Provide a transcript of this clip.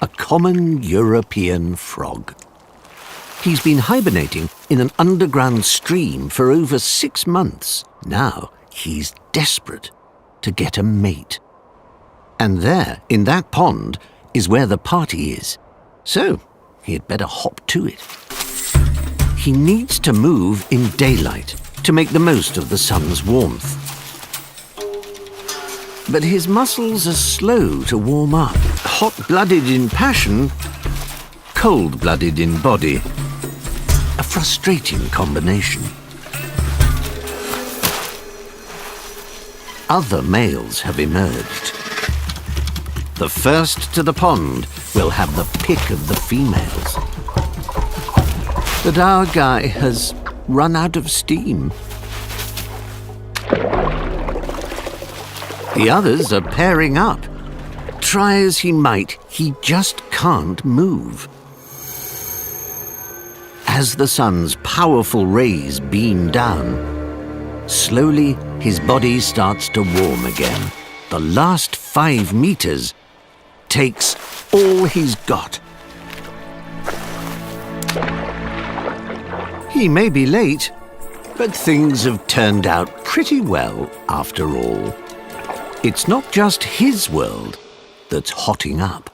a common European frog. He's been hibernating in an underground stream for over 6 months. Now he's desperate to get a mate. And there, in that pond, is where the party is. So he had better hop to it. He needs to move in daylight to make the most of the sun's warmth. But his muscles are slow to warm up. Hot-blooded in passion, cold-blooded in body. A frustrating combination. Other males have emerged. The first to the pond will have the pick of the females. But our guy has run out of steam. The others are pairing up. Try as he might, he just can't move. As the sun's powerful rays beam down, slowly his body starts to warm again. The last 5 meters takes all he's got. He may be late, but things have turned out pretty well after all. It's not just his world that's hotting up.